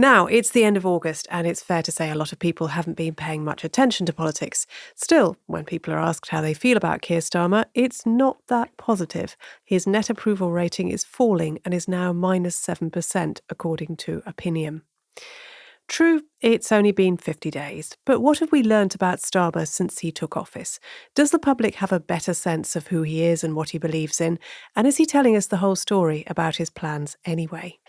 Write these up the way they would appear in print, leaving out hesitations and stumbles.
Now, it's the end of August, and it's fair to say a lot of people haven't been paying much attention to politics. Still, when people are asked how they feel about Keir Starmer, it's not that positive. His net approval rating is falling and is now -7%, according to Opinion. True, it's only been 50 days, but what have we learnt about Starmer since he took office? Does the public have a better sense of who he is and what he believes in? And is he telling us the whole story about his plans anyway?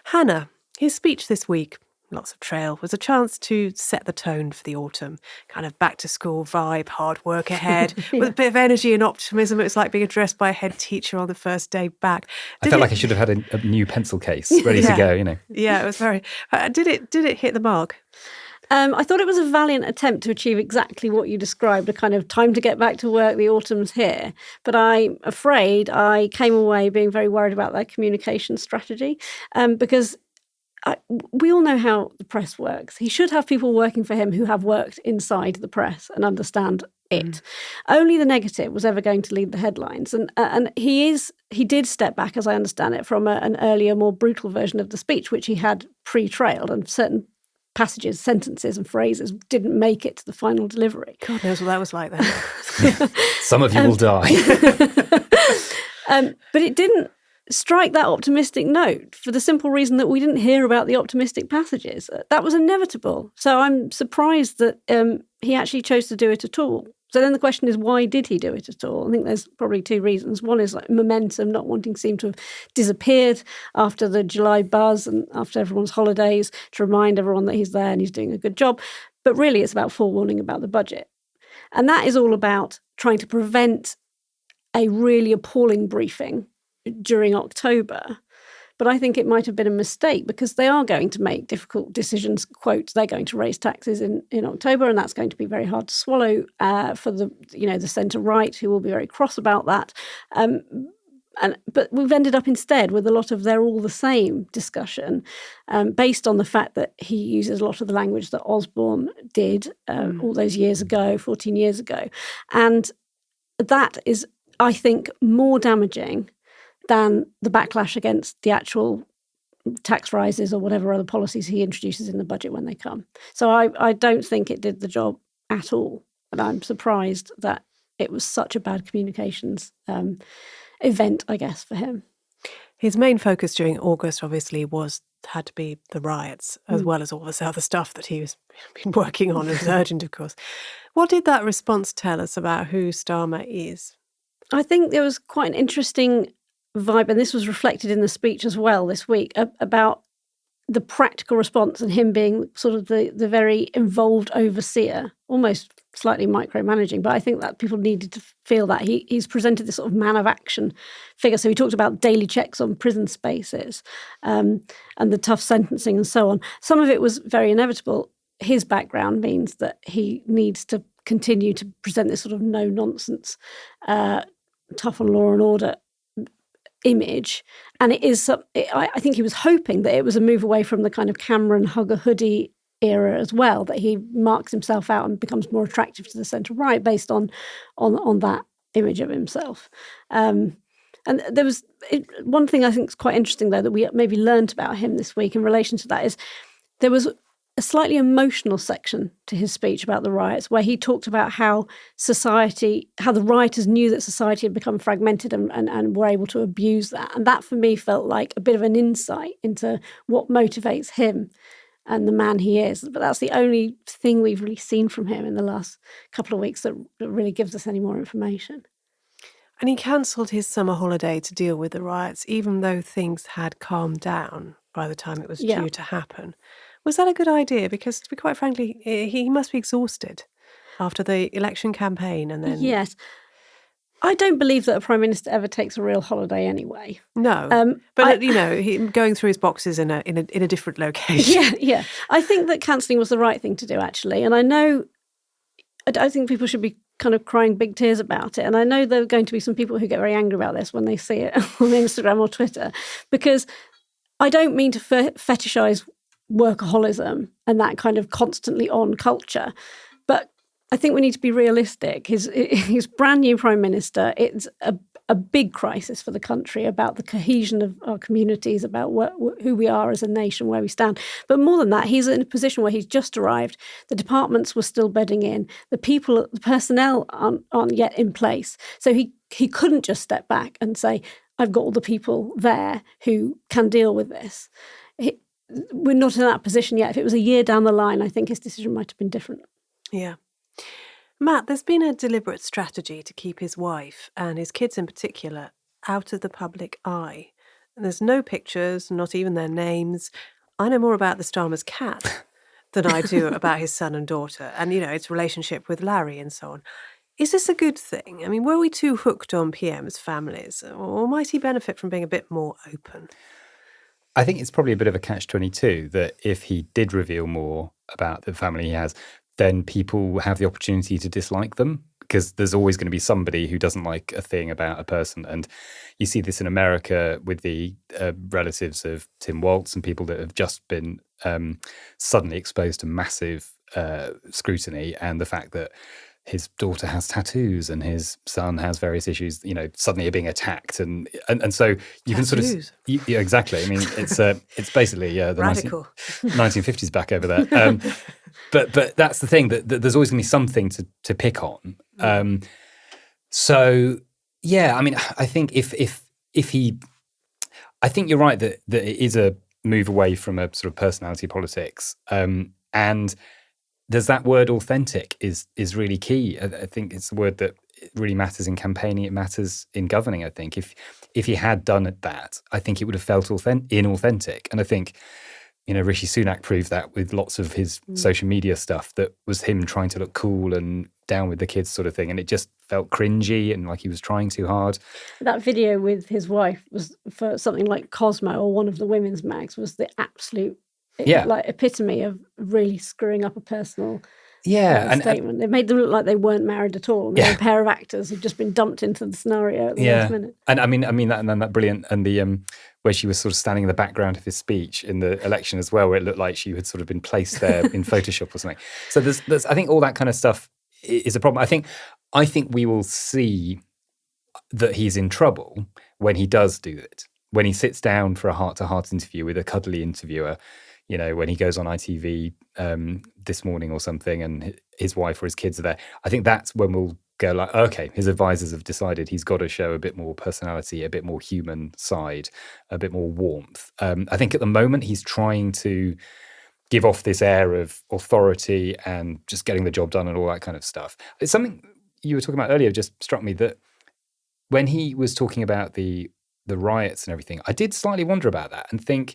Hannah, his speech this week, lots of trail, was a chance to set the tone for the autumn. Kind of back to school vibe, hard work ahead, with a bit of energy and optimism. It was like being addressed by a head teacher on the first day back. I felt like I should have had a new pencil case ready to go, Yeah, it was very... Did it hit the mark? I thought it was a valiant attempt to achieve exactly what you described, a kind of time to get back to work, the autumn's here. But I'm afraid I came away being very worried about their communication strategy because we all know how the press works. He should have people working for him who have worked inside the press and understand it. Only the negative was ever going to lead the headlines. And he did step back, as I understand it, from an earlier, more brutal version of the speech, which he had pre-trailed, and certain passages, sentences and phrases didn't make it to the final delivery. God knows what that was like then. Some of you will die. But it didn't strike that optimistic note for the simple reason that we didn't hear about the optimistic passages. That was inevitable. So I'm surprised that he actually chose to do it at all. So then the question is, why did he do it at all? I think there's probably two reasons. One is like momentum, not wanting to seem to have disappeared after the July buzz and after everyone's holidays, to remind everyone that he's there and he's doing a good job. But really it's about forewarning about the budget. And that is all about trying to prevent a really appalling briefing during October. But I think it might have been a mistake because they are going to make difficult decisions. Quote, they're going to raise taxes in October, and that's going to be very hard to swallow for the centre-right, who will be very cross about that. But we've ended up instead with a lot of they're all the same discussion based on the fact that he uses a lot of the language that Osborne did all those years ago, 14 years ago. And that is, I think, more damaging than the backlash against the actual tax rises or whatever other policies he introduces in the budget when they come. So I don't think it did the job at all. And I'm surprised that it was such a bad communications event, I guess, for him. His main focus during August, obviously, had to be the riots, as well as all this other stuff that he's been working on. It was urgent, of course. What did that response tell us about who Starmer is? I think there was quite an interesting vibe, and this was reflected in the speech as well this week, about the practical response and him being sort of the very involved overseer, almost slightly micromanaging. But I think that people needed to feel that. He's presented this sort of man of action figure. So he talked about daily checks on prison spaces and the tough sentencing and so on. Some of it was very inevitable. His background means that he needs to continue to present this sort of no-nonsense, tough on law and order image. And it is, I think he was hoping that it was a move away from the kind of Cameron hug a hoodie era as well, that he marks himself out and becomes more attractive to the centre-right based on that image of himself. And there was one thing I think is quite interesting, though, that we maybe learned about him this week in relation to that is there was a slightly emotional section to his speech about the riots where he talked about how the rioters knew that society had become fragmented and were able to abuse that. And that for me felt like a bit of an insight into what motivates him and the man he is. But that's the only thing we've really seen from him in the last couple of weeks that really gives us any more information. And he cancelled his summer holiday to deal with the riots, even though things had calmed down by the time it was due to happen. Was that a good idea? Because, to be quite frankly, he must be exhausted after the election campaign and then... Yes. I don't believe that a Prime Minister ever takes a real holiday anyway. No. But, he going through his boxes in a different location. Yeah. I think that cancelling was the right thing to do, actually. And I think people should be kind of crying big tears about it. And I know there are going to be some people who get very angry about this when they see it on Instagram or Twitter, because I don't mean to fetishise workaholism and that kind of constantly on culture. But I think we need to be realistic. He's brand new Prime Minister. It's a big crisis for the country about the cohesion of our communities, about who we are as a nation, where we stand. But more than that, he's in a position where he's just arrived. The departments were still bedding in. The personnel aren't yet in place. So he couldn't just step back and say, I've got all the people there who can deal with this. We're not in that position yet. If it was a year down the line, I think his decision might have been different. Yeah. Matt, there's been a deliberate strategy to keep his wife, and his kids in particular, out of the public eye. And there's no pictures, not even their names. I know more about the Starmer's cat than I do about his son and daughter, and, its relationship with Larry and so on. Is this a good thing? I mean, were we too hooked on PM's families, or might he benefit from being a bit more open? I think it's probably a bit of a catch-22 that if he did reveal more about the family he has, then people have the opportunity to dislike them, because there's always going to be somebody who doesn't like a thing about a person. And you see this in America with the relatives of Tim Waltz and people that have just been suddenly exposed to massive scrutiny, and the fact that his daughter has tattoos and his son has various issues, suddenly are being attacked. And so you can sort of... Yeah, exactly. I mean, it's basically the radical 1950s back over there. But that's the thing, that there's always going to be something to pick on. So, yeah, I mean, I think if he... I think you're right that it is a move away from a sort of personality politics. And there's that word authentic is really key. I think it's a word that really matters in campaigning. It matters in governing, I think. If he had done that, I think it would have felt inauthentic. And I think, Rishi Sunak proved that with lots of his social media stuff, that was him trying to look cool and down with the kids sort of thing. And it just felt cringy and like he was trying too hard. That video with his wife was for something like Cosmo or one of the women's mags, was the absolute epitome of really screwing up a personal statement. They made them look like they weren't married at all. They were a pair of actors who'd just been dumped into the scenario at the last minute. And I mean that, and then that brilliant, and the where she was sort of standing in the background of his speech in the election as well, where it looked like she had sort of been placed there in Photoshop or something. So there's I think all that kind of stuff is a problem. I think we will see that he's in trouble when he does do it. When he sits down for a heart-to-heart interview with a cuddly interviewer, when he goes on ITV this morning or something and his wife or his kids are there, I think that's when we'll go like, okay, his advisors have decided he's got to show a bit more personality, a bit more human side, a bit more warmth. I think at the moment he's trying to give off this air of authority and just getting the job done and all that kind of stuff. It's something you were talking about earlier just struck me, that when he was talking about the riots and everything, I did slightly wonder about that and think,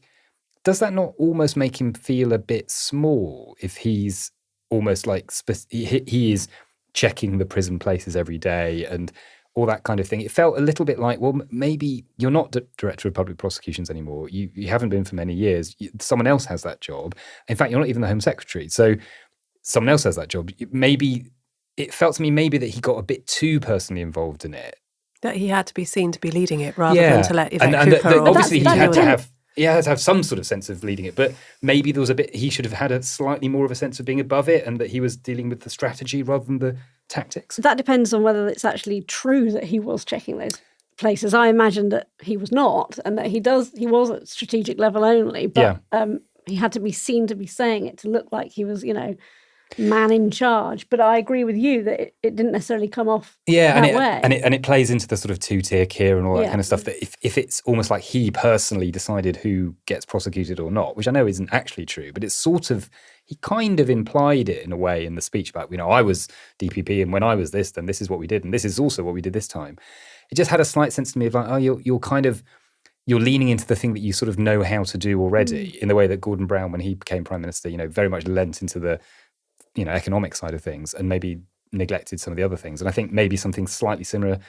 does that not almost make him feel a bit small if he's almost like he is checking the prison places every day and all that kind of thing? It felt a little bit like, well, maybe you're not Director of Public Prosecutions anymore. You haven't been for many years. Someone else has that job. In fact, you're not even the Home Secretary. So someone else has that job. Maybe it felt to me maybe that he got a bit too personally involved in it. That he had to be seen to be leading it rather than to let Yvette Cooper... And obviously he had to have some sort of sense of leading it, but maybe there was he should have had a slightly more of a sense of being above it, and that he was dealing with the strategy rather than the tactics. That depends on whether it's actually true that he was checking those places. I imagine that he was not, and that he was at strategic level only, but he had to be seen to be saying it to look like he was, man in charge. But I agree with you that it didn't necessarily come off that way. And it plays into the sort of two-tier Keir and all that kind of stuff, that if it's almost like he personally decided who gets prosecuted or not, which I know isn't actually true, but it's sort of, he kind of implied it in a way in the speech about, I was DPP and when I was this, then this is what we did and this is also what we did this time. It just had a slight sense to me of like, you're leaning into the thing that you sort of know how to do already, in the way that Gordon Brown, when he became Prime Minister, very much lent into the economic side of things and maybe neglected some of the other things. And I think maybe something slightly similar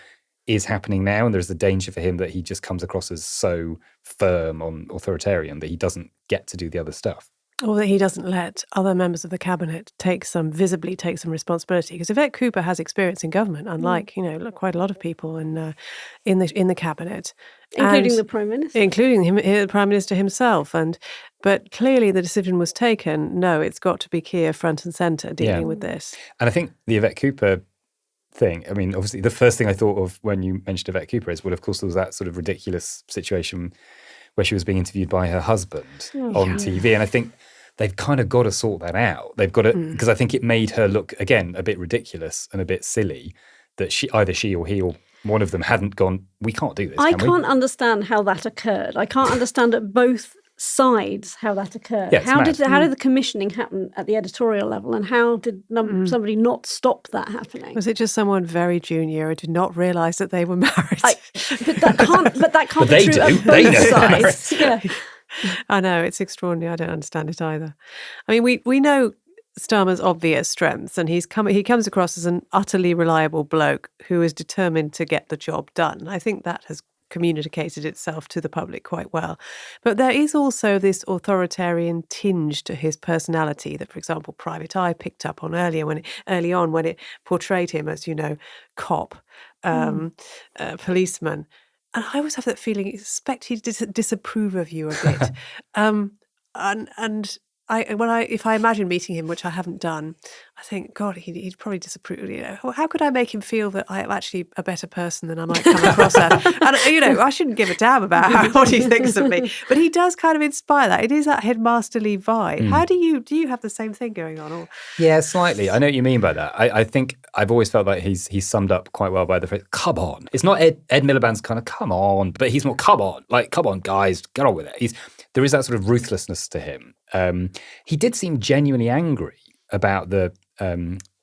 is happening now, and there's the danger for him that he just comes across as so firm on authoritarian that he doesn't get to do the other stuff. Or that he doesn't let other members of the cabinet visibly take some responsibility. Because Yvette Cooper has experience in government, unlike quite a lot of people in the cabinet, including the Prime Minister, the Prime Minister himself. But clearly the decision was taken. No, it's got to be Keir front and centre dealing with this. And I think the Yvette Cooper thing. I mean, obviously, the first thing I thought of when you mentioned Yvette Cooper is, well, of course, there was that sort of ridiculous situation where she was being interviewed by her husband on TV. And I think they've kind of got to sort that out. They've got to, because I think it made her look, again, a bit ridiculous and a bit silly that either she or he or one of them hadn't gone, we can't do this, I can't understand how that occurred. I can't understand at both sides how that occurred. Yeah, how did the commissioning happen at the editorial level, and how did somebody not stop that happening? Was it just someone very junior who did not realise that they were married? But that can't they be true do. of both They know sides. Yeah. I know, it's extraordinary. I don't understand it either. I mean, we know Starmer's obvious strengths, and he comes across as an utterly reliable bloke who is determined to get the job done. I think that has communicated itself to the public quite well. But there is also this authoritarian tinge to his personality that, for example, Private Eye picked up on early on when it portrayed him as, cop, policeman. And I always have that feeling, I suspect he'd disapprove of you a bit. If I imagine meeting him, which I haven't done, I think, God, he'd probably disapprove. How could I make him feel that I am actually a better person than I might come across as? And I shouldn't give a damn about what he thinks of me, but he does kind of inspire that. It is that headmasterly vibe. How do you have the same thing going on? Or? Yeah, slightly. I know what you mean by that. I think I've always felt like he's summed up quite well by the phrase, come on. It's not Ed Miliband's kind of come on, but he's more come on. Like, come on, guys, get on with it. There is that sort of ruthlessness to him. He did seem genuinely angry about the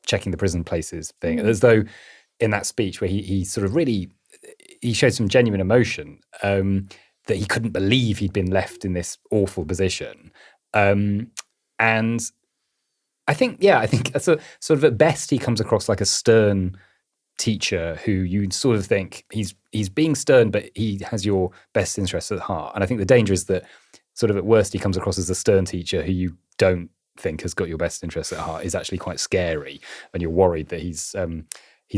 checking the prison places thing, as though in that speech where he sort of really, he showed some genuine emotion that he couldn't believe he'd been left in this awful position. And I think that's sort of at best he comes across like a stern teacher who you'd sort of think he's being stern, but he has your best interests at heart. And I think the danger is that sort of at worst he comes across as a stern teacher who you don't think has got your best interests at heart, is actually quite scary, and you're worried that he's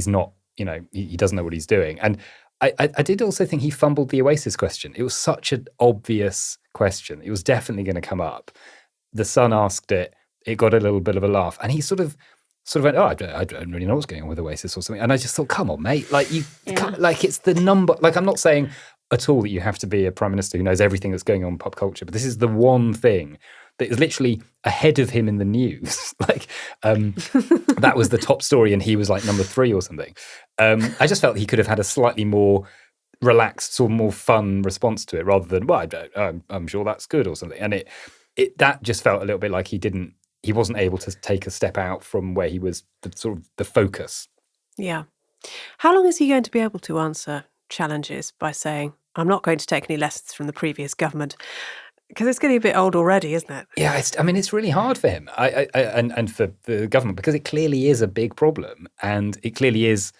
not, he doesn't know what he's doing. And I did also think he fumbled the Oasis question. It was such an obvious question. It was definitely going to come up. The Sun asked it. It got a little bit of a laugh, and he sort of went, I don't really know what's going on with Oasis or something. And I just thought, come on, mate, like it's the number. Like, I'm not saying at all that you have to be a prime minister who knows everything that's going on in pop culture, but this is the one thing that is literally ahead of him in the news. That was the top story, and he was like number 3 or something. I just felt he could have had a slightly more relaxed, sort of more fun response to it, rather than, well, I'm sure that's good or something. And that just felt a little bit like he wasn't able to take a step out from where he was the focus. Yeah. How long is he going to be able to answer challenges by saying, I'm not going to take any lessons from the previous government? Because it's getting a bit old already, isn't it? Yeah, it's really hard for him and for the government, because it clearly is a big problem, and it clearly is,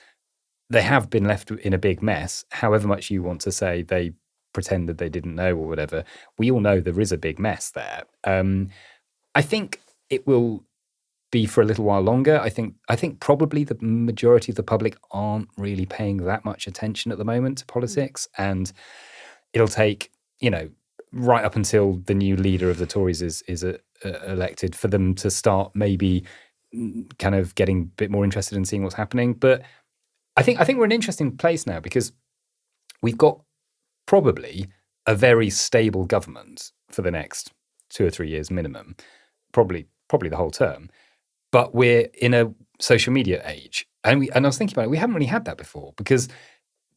they have been left in a big mess. However much you want to say they pretended they didn't know or whatever, we all know there is a big mess there. I think it will be for a little while longer. I think probably the majority of the public aren't really paying that much attention at the moment to politics, and it'll take, right up until the new leader of the Tories is elected for them to start maybe kind of getting a bit more interested in seeing what's happening. But I think we're in an interesting place now, because we've got probably a very stable government for the next 2 or 3 years minimum, probably the whole term. But we're in a social media age, and I was thinking about it, we haven't really had that before, because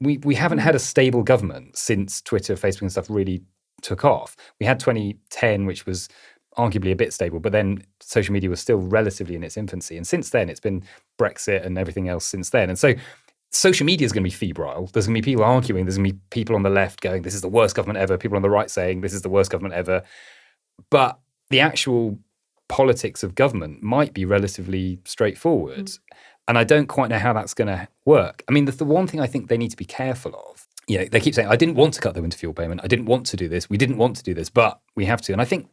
we haven't had a stable government since Twitter, Facebook and stuff really took off. We had 2010, which was arguably a bit stable, but then social media was still relatively in its infancy. And since then, it's been Brexit and everything else since then. And so social media is going to be febrile. There's going to be people arguing. There's going to be people on the left going, this is the worst government ever. People on the right saying, this is the worst government ever. But the actual politics of government might be relatively straightforward. And I don't quite know how that's going to work. I mean, the one thing I think they need to be careful of, they keep saying, I didn't want to cut the winter fuel payment. I didn't want to do this. We didn't want to do this, but we have to. And I think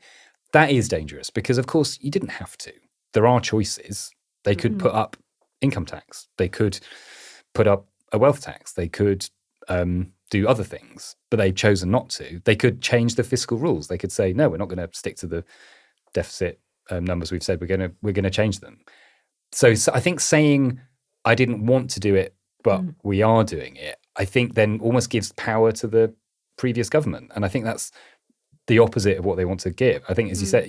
that is dangerous, because, of course, you didn't have to. There are choices. They could put up income tax. They could put up a wealth tax. They could do other things, but they've chosen not to. They could change the fiscal rules. They could say, no, we're not going to stick to the deficit numbers we've said. We're going to change them. So I think saying I didn't want to do it, but we are doing it, I think then almost gives power to the previous government. And I think that's the opposite of what they want to give. I think, as you said,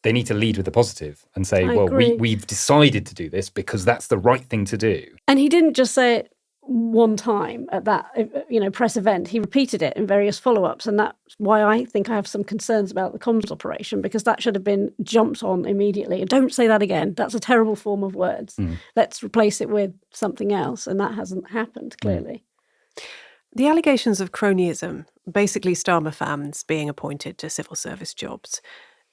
they need to lead with the positive and say, we've decided to do this because that's the right thing to do. And he didn't just say it one time at that press event. He repeated it in various follow-ups, and that's why I think I have some concerns about the comms operation, because that should have been jumped on immediately. And don't say that again. That's a terrible form of words. Let's replace it with something else, and that hasn't happened, clearly. The allegations of cronyism, basically Starmer fans being appointed to civil service jobs,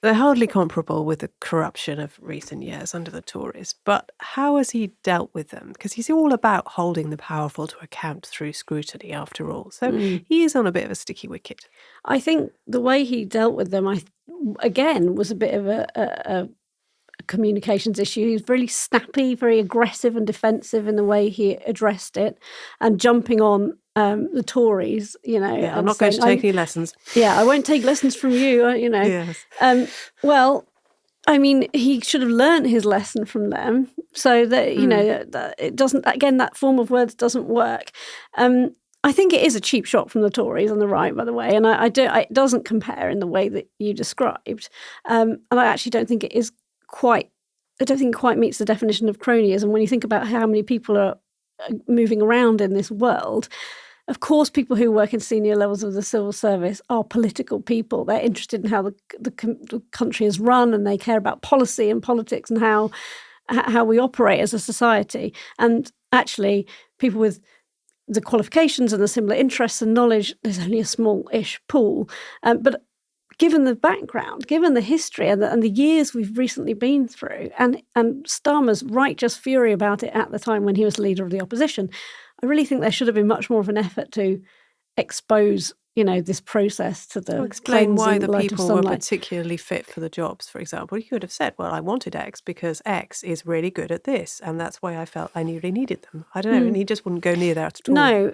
they're hardly comparable with the corruption of recent years under the Tories. But how has he dealt with them? Because he's all about holding the powerful to account through scrutiny, after all. So he is on a bit of a sticky wicket. I think the way he dealt with them, again, was a bit of a communications issue. He was really snappy, very aggressive and defensive in the way he addressed it, and jumping on the Tories, I'm not going to take any lessons. Yeah, I won't take lessons from you, Yes. Well, I mean, he should have learned his lesson from them, so that, that it doesn't, again, that form of words doesn't work. I think it is a cheap shot from the Tories on the right, by the way, and it doesn't compare in the way that you described. And I actually don't think it is quite meets the definition of cronyism. When you think about how many people are moving around in this world, of course, people who work in senior levels of the civil service are political people. They're interested in how the country is run, and they care about policy and politics and how we operate as a society. And actually, people with the qualifications and the similar interests and knowledge, there's only a small-ish pool. But given the background, given the history and the years we've recently been through, and Starmer's righteous fury about it at the time when he was leader of the opposition, I really think there should have been much more of an effort to expose, this process to the explain why the light people of were sunlight. particularly fit for the jobs, for example. You could have said, well, I wanted X because X is really good at this, and that's why I felt I really needed them. I don't know, and he just wouldn't go near that at all. No,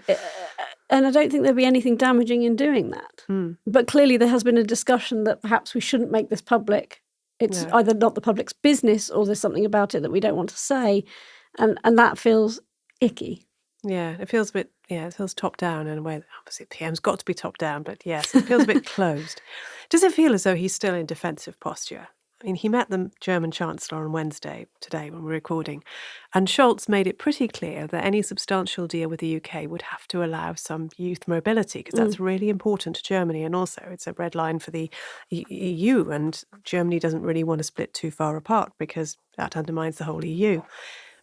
and I don't think there'd be anything damaging in doing that. But clearly there has been a discussion that perhaps we shouldn't make this public. It's either not the public's business, or there's something about it that we don't want to say, and that feels icky. Yeah, it feels a bit, it feels top down in a way that obviously PM's got to be top down, but yes, it feels a bit closed. Does it feel as though he's still in defensive posture? I mean, he met the German Chancellor on Wednesday, today when we're recording, and Scholz made it pretty clear that any substantial deal with the UK would have to allow some youth mobility, because that's really important to Germany, and also it's a red line for the EU, and Germany doesn't really want to split too far apart because that undermines the whole EU.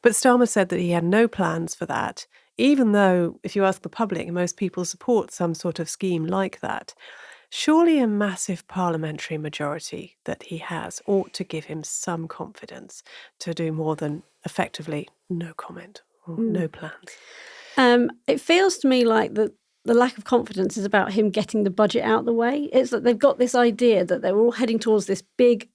But Starmer said that he had no plans for that, even though, if you ask the public, most people support some sort of scheme like that. Surely a massive parliamentary majority that he has ought to give him some confidence to do more than effectively no comment or no plans. It feels to me like the lack of confidence is about him getting the budget out of the way. It's that they've got this idea that they were all heading towards this big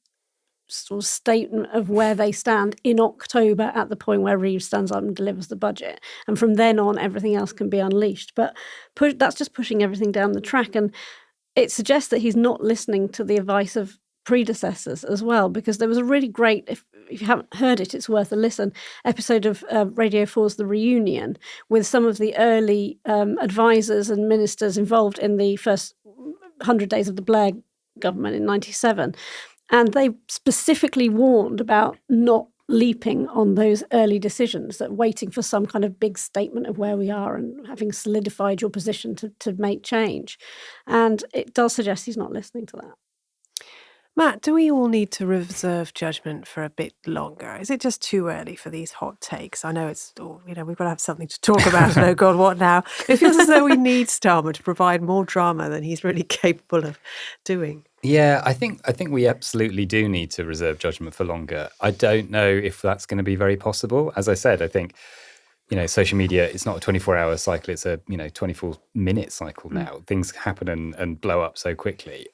sort of statement of where they stand in October at the point where Reeves stands up and delivers the budget. And from then on, everything else can be unleashed. But that's just pushing everything down the track. And it suggests that he's not listening to the advice of predecessors as well, because there was a really great, if you haven't heard it, it's worth a listen, episode of Radio 4's The Reunion with some of the early advisors and ministers involved in the first 100 days of the Blair government in 1997. And they specifically warned about not leaping on those early decisions, that waiting for some kind of big statement of where we are and having solidified your position to make change. And it does suggest he's not listening to that. Matt, do we all need to reserve judgment for a bit longer? Is it just too early for these hot takes? I know it's, we've got to have something to talk about. And oh God, what now? It feels as though we need Starmer to provide more drama than he's really capable of doing. Yeah, I think we absolutely do need to reserve judgment for longer. I don't know if that's going to be very possible. As I said, I think, social media, it's not a 24-hour cycle. It's a, 24-minute cycle now. Things happen and blow up so quickly.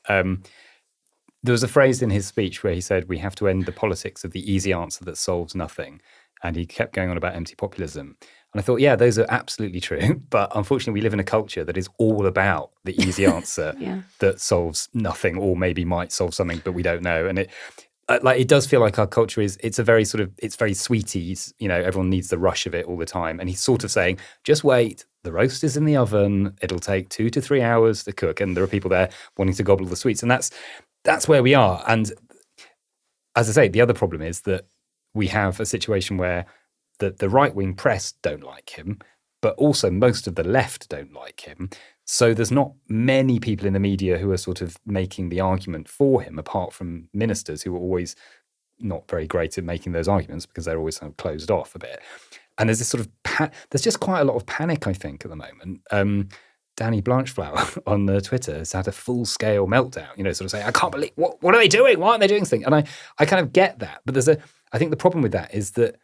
There was a phrase in his speech where he said, we have to end the politics of the easy answer that solves nothing. And he kept going on about empty populism. And I thought, yeah, those are absolutely true. But unfortunately, we live in a culture that is all about the easy answer that solves nothing, or maybe might solve something, but we don't know. And like it does feel like our culture it's very sweeties, everyone needs the rush of it all the time. And he's sort of saying, just wait, the roast is in the oven, it'll take 2 to 3 hours to cook. And there are people there wanting to gobble the sweets. And that's where we are. And as I say, the other problem is that we have a situation where the right-wing press don't like him, but also most of the left don't like him. So there's not many people in the media who are sort of making the argument for him, apart from ministers who are always not very great at making those arguments because they're always sort of closed off a bit. And there's this sort of there's just quite a lot of panic, I think, at the moment. Danny Blanchflower on Twitter has had a full-scale meltdown, sort of saying, I can't believe, what are they doing? Why aren't they doing this thing? And I kind of get that. But I think the problem with that is that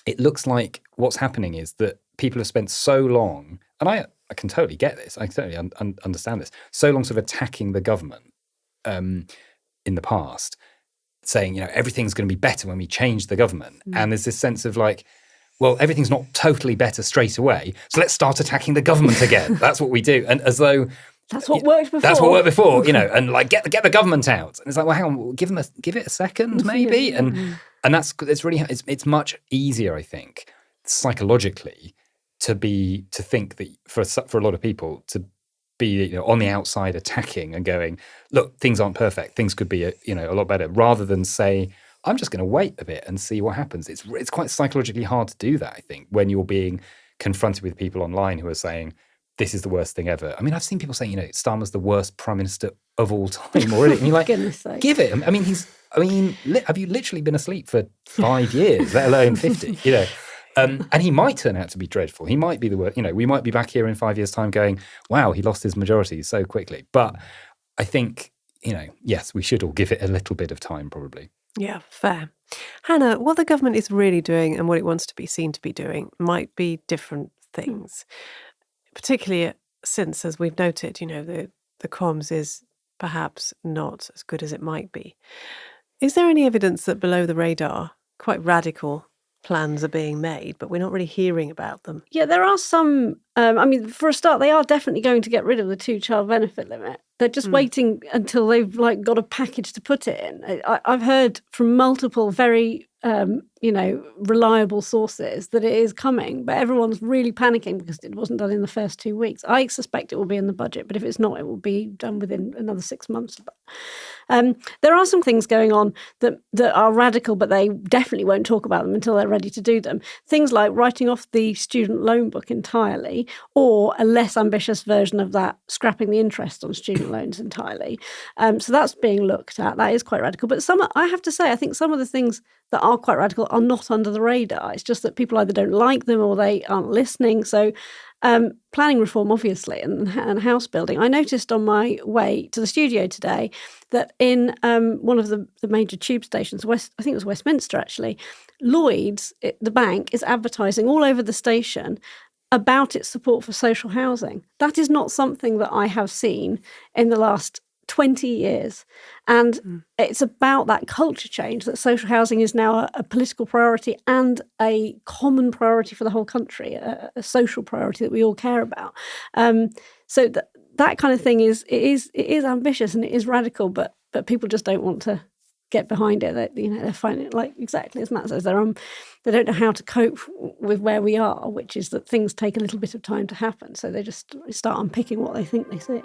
it looks like what's happening is that people have spent so long, and I can totally get this, I totally understand this, so long sort of attacking the government in the past, saying, everything's going to be better when we change the government. And there's this sense of like, well, everything's not totally better straight away, so let's start attacking the government again. That's what we do. And as though that's what worked before. That's what worked before, and like get the government out. And it's like, well, hang on, give it a second, maybe. And it's much easier, I think, psychologically, to think that for a lot of people to be on the outside attacking and going, look, things aren't perfect, things could be a lot better, rather than say, I'm just going to wait a bit and see what happens. It's quite psychologically hard to do that, I think, when you're being confronted with people online who are saying, this is the worst thing ever. I mean, I've seen people saying, Starmer's the worst prime minister of all time already. I mean, like, give it. I mean, have you literally been asleep for 5 years, let alone 50? And he might turn out to be dreadful. He might be the worst. We might be back here in 5 years' time going, wow, he lost his majority so quickly. But I think, yes, we should all give it a little bit of time, probably. Yeah, fair. Hannah, what the government is really doing and what it wants to be seen to be doing might be different things, particularly since, as we've noted, the comms is perhaps not as good as it might be. Is there any evidence that below the radar, quite radical plans are being made, but we're not really hearing about them? Yeah, there are some. For a start, they are definitely going to get rid of the 2-child benefit limit. They're just waiting until they've got a package to put it in. I've heard from multiple very reliable sources that it is coming, but everyone's really panicking because it wasn't done in the first 2 weeks. I suspect it will be in the budget, but if it's not, it will be done within another 6 months. There are some things going on that are radical, but they definitely won't talk about them until they're ready to do them. Things like writing off the student loan book entirely, or a less ambitious version of that, scrapping the interest on student loans entirely. So that's being looked at. That is quite radical. But I have to say, I think some of the things that are quite radical are not under the radar. It's just that people either don't like them or they aren't listening. So planning reform, obviously, and house building. I noticed on my way to the studio today that in one of the major tube stations, I think it was Westminster actually, Lloyds, the bank, is advertising all over the station about its support for social housing. That is not something that I have seen in the last 20 years. And it's about that culture change, that social housing is now a political priority and a common priority for the whole country, a social priority that we all care about. So that kind of thing is ambitious and it is radical, but people just don't want to get behind it. They're finding it, like exactly as Matt says, they don't know how to cope with where we are, which is that things take a little bit of time to happen. So they just start unpicking what they think they see.